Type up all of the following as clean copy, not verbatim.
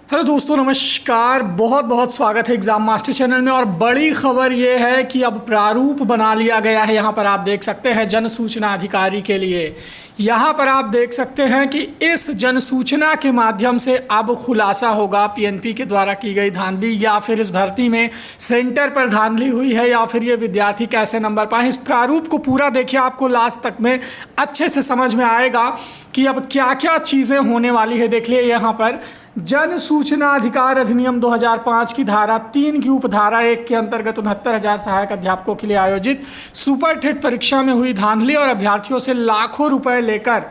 Hello दोस्तों, नमस्कार। बहुत बहुत स्वागत है एग्ज़ाम मास्टर चैनल में। और बड़ी खबर ये है कि अब प्रारूप बना लिया गया है। यहाँ पर आप देख सकते हैं जन सूचना अधिकारी के लिए। यहाँ पर आप देख सकते हैं कि इस जन सूचना के माध्यम से अब खुलासा होगा पीएनपी के द्वारा की गई धांधली, या फिर इस भर्ती में सेंटर पर धांधली हुई है, या फिर ये विद्यार्थी कैसे नंबर पाए। इस प्रारूप को पूरा देखिए, आपको लास्ट तक में अच्छे से समझ में आएगा कि अब क्या क्या चीज़ें होने वाली है। देख लिए यहाँ पर जन सूचना अधिकार अधिनियम 2005 की धारा 3 की उपधारा 1 के अंतर्गत 69,000 सहायक अध्यापकों के लिए आयोजित सुपर टेट परीक्षा में हुई धांधली और अभ्यर्थियों से लाखों रुपए लेकर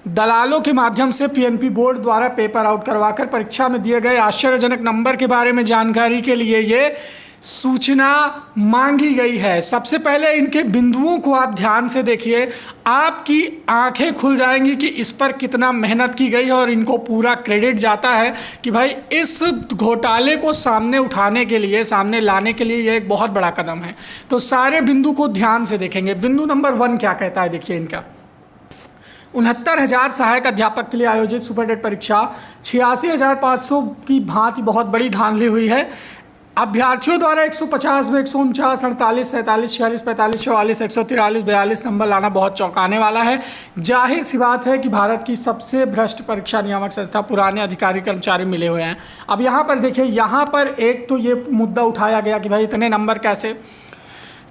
दलालों के माध्यम से पीएनपी बोर्ड द्वारा पेपर आउट करवाकर परीक्षा में दिए गए आश्चर्यजनक नंबर के बारे में जानकारी के लिए ये सूचना मांगी गई है। सबसे पहले इनके बिंदुओं को आप ध्यान से देखिए, आपकी आंखें खुल जाएंगी कि इस पर कितना मेहनत की गई है और इनको पूरा क्रेडिट जाता है कि भाई इस घोटाले को सामने उठाने के लिए, सामने लाने के लिए ये एक बहुत बड़ा कदम है। तो सारे बिंदु को ध्यान से देखेंगे। बिंदु नंबर 1 क्या कहता है, देखिए इनका 69,000 सहायक अध्यापक के लिए आयोजित सुपर टेट परीक्षा 86,500 की भांति बहुत बड़ी धांधली हुई है। अभ्यर्थियों द्वारा 150 में 149, 48, 47, 46, 45, 44, 143, 42 नंबर लाना बहुत चौंकाने वाला है। जाहिर सी बात है कि भारत की सबसे भ्रष्ट परीक्षा नियामक संस्था पुराने अधिकारी कर्मचारी मिले हुए हैं। अब यहाँ पर देखिए, यहाँ पर एक तो ये मुद्दा उठाया गया कि भाई इतने नंबर कैसे।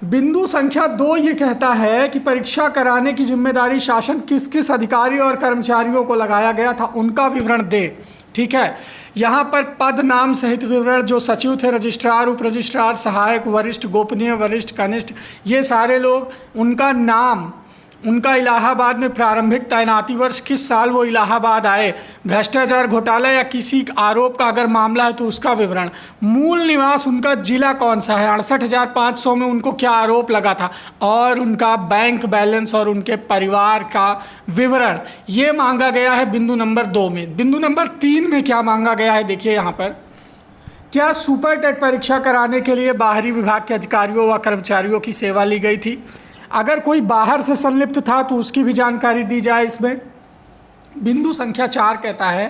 बिंदु संख्या 2 ये कहता है कि परीक्षा कराने की जिम्मेदारी शासन किस किस अधिकारी और कर्मचारियों को लगाया गया था, उनका विवरण दे। ठीक है, यहाँ पर पद नाम सहित विवरण, जो सचिव थे, रजिस्ट्रार, उप रजिस्ट्रार, सहायक, वरिष्ठ, गोपनीय, वरिष्ठ, कनिष्ठ, ये सारे लोग, उनका नाम, उनका इलाहाबाद में प्रारंभिक तैनाती वर्ष, किस साल वो इलाहाबाद आए, भ्रष्टाचार, घोटाला या किसी आरोप का अगर मामला है तो उसका विवरण, मूल निवास उनका जिला कौन सा है, 68,500 में उनको क्या आरोप लगा था, और उनका बैंक बैलेंस और उनके परिवार का विवरण, ये मांगा गया है बिंदु नंबर 2 में। बिंदु नंबर 3 में क्या मांगा गया है, देखिए यहाँ पर, क्या सुपर टेट परीक्षा कराने के लिए बाहरी विभाग के अधिकारियों व कर्मचारियों की सेवा ली गई थी। अगर कोई बाहर से संलिप्त था तो उसकी भी जानकारी दी जाए इसमें। बिंदु संख्या 4 कहता है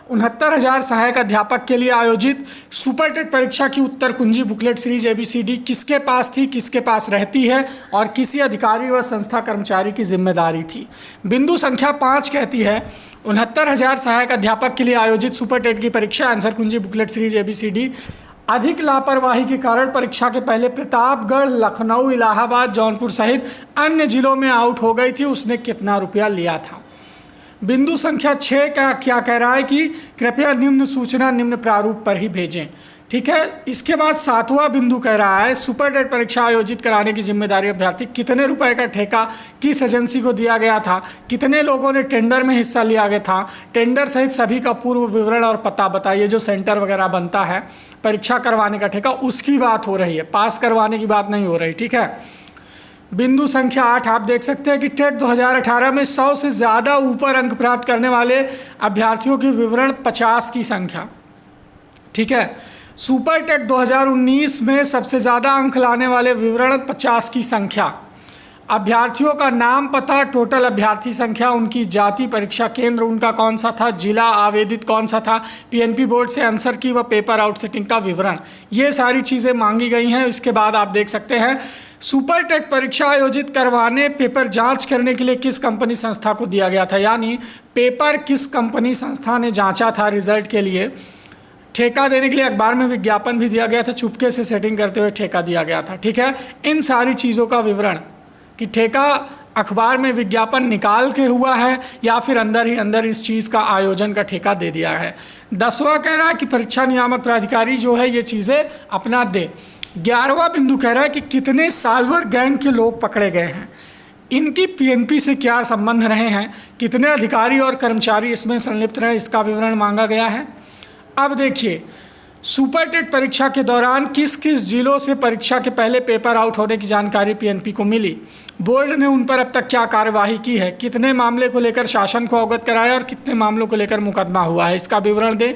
69,000 सहायक अध्यापक के लिए आयोजित सुपर टेट परीक्षा की उत्तर कुंजी बुकलेट सीरीज ABCD किसके पास थी, किसके पास रहती है और किसी अधिकारी व संस्था कर्मचारी की जिम्मेदारी थी। बिंदु संख्या 5 कहती है 69,000 सहायक अध्यापक के लिए आयोजित सुपर टेट की परीक्षा आंसर कुंजी बुकलेट सीरीज ABCD अधिक लापरवाही के कारण परीक्षा के पहले प्रतापगढ़, लखनऊ, इलाहाबाद, जौनपुर सहित अन्य जिलों में आउट हो गई थी, उसने कितना रुपया लिया था। बिंदु संख्या 6 का क्या कह रहा है कि कृपया निम्न सूचना निम्न प्रारूप पर ही भेजें। ठीक है, इसके बाद 7वां बिंदु कह रहा है सुपर टेट परीक्षा आयोजित कराने की जिम्मेदारी अभ्यर्थी, कितने रुपए का ठेका किस एजेंसी को दिया गया था, कितने लोगों ने टेंडर में हिस्सा लिया गया था, टेंडर सहित सभी का पूर्व विवरण और पता बताइए। जो सेंटर वगैरह बनता है परीक्षा करवाने का ठेका, उसकी बात हो रही है, पास करवाने की बात नहीं हो रही। ठीक है, बिंदु संख्या 8 आप देख सकते हैं कि टेट 2018 में 100 से ज़्यादा ऊपर अंक प्राप्त करने वाले अभ्यर्थियों के विवरण 50 की संख्या। ठीक है, सुपर टेट 2019 में सबसे ज़्यादा अंक लाने वाले विवरण 50 की संख्या, अभ्यर्थियों का नाम, पता, टोटल अभ्यर्थी संख्या, उनकी जाति, परीक्षा केंद्र उनका कौन सा था, जिला आवेदित कौन सा था, पीएनपी बोर्ड से आंसर की व पेपर आउट सेटिंग का विवरण, ये सारी चीज़ें मांगी गई हैं। इसके बाद आप देख सकते हैं सुपर टेट परीक्षा आयोजित करवाने, पेपर जांच करने के लिए किस कंपनी संस्था को दिया गया था, यानी पेपर किस कंपनी संस्था ने जांचा था रिजल्ट के लिए। ठेका देने के लिए अखबार में विज्ञापन भी दिया गया था, चुपके से सेटिंग करते हुए ठेका दिया गया था। ठीक है, इन सारी चीज़ों का विवरण कि ठेका अखबार में विज्ञापन निकाल के हुआ है या फिर अंदर ही अंदर इस चीज़ का आयोजन का ठेका दे दिया है। 10वां कह रहा है कि परीक्षा नियामक प्राधिकारी जो है ये चीज़ें अपना दे। 11वां बिंदु कह रहा है कि कितने साल्वर गैंग के लोग पकड़े गए हैं, इनकी पीएनपी से क्या संबंध रहे हैं, कितने अधिकारी और कर्मचारी इसमें संलिप्त रहे, इसका विवरण मांगा गया है। अब देखिए, सुपर टेट परीक्षा के दौरान किस किस जिलों से परीक्षा के पहले पेपर आउट होने की जानकारी पीएनपी को मिली, बोर्ड ने उन पर अब तक क्या कार्यवाही की है, कितने मामले को लेकर शासन को अवगत कराया और कितने मामलों को लेकर मुकदमा हुआ है, इसका विवरण दे।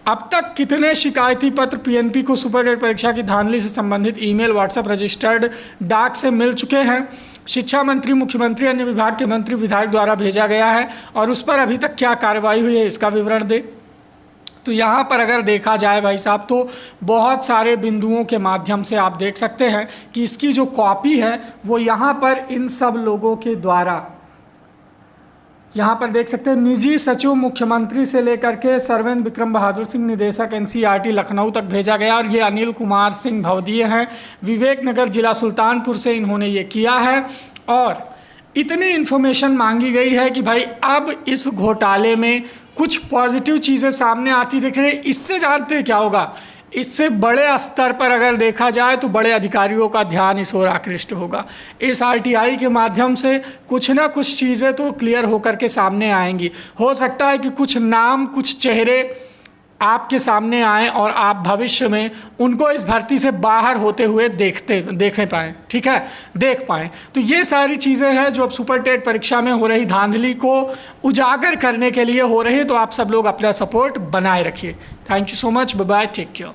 अब तक कितने शिकायती पत्र पीएनपी को सुपर टेट परीक्षा की धांधली से संबंधित ईमेल, व्हाट्सएप, रजिस्टर्ड डाक से मिल चुके हैं, शिक्षा मंत्री, मुख्यमंत्री, अन्य विभाग के मंत्री, विधायक द्वारा भेजा गया है और उस पर अभी तक क्या कार्रवाई हुई है, इसका विवरण दे। तो यहाँ पर अगर देखा जाए भाई साहब तो बहुत सारे बिंदुओं के माध्यम से आप देख सकते हैं कि इसकी जो कॉपी है वो यहाँ पर इन सब लोगों के द्वारा, यहाँ पर देख सकते हैं निजी सचिव मुख्यमंत्री से लेकर के सरवेंद्र विक्रम बहादुर सिंह निदेशक एनसीईआरटी लखनऊ तक भेजा गया, और ये अनिल कुमार सिंह भवदीय हैं, विवेक नगर जिला सुल्तानपुर से इन्होंने ये किया है। और इतनी इन्फॉर्मेशन मांगी गई है कि भाई अब इस घोटाले में कुछ पॉजिटिव चीज़ें सामने आती दिख रही। इससे जानते हैं क्या होगा, इससे बड़े स्तर पर अगर देखा जाए तो बड़े अधिकारियों का ध्यान इस ओर आकृष्ट होगा। इस आरटीआई के माध्यम से कुछ ना कुछ चीज़ें तो क्लियर होकर के सामने आएंगी। हो सकता है कि कुछ नाम, कुछ चेहरे आपके सामने आए और आप भविष्य में उनको इस भर्ती से बाहर होते हुए देख पाएँ, ठीक है, देख पाएँ। तो ये सारी चीज़ें हैं जो अब सुपर टेट परीक्षा में हो रही धांधली को उजागर करने के लिए हो रही है। तो आप सब लोग अपना सपोर्ट बनाए रखिए। Thank you so much, bye bye, take care.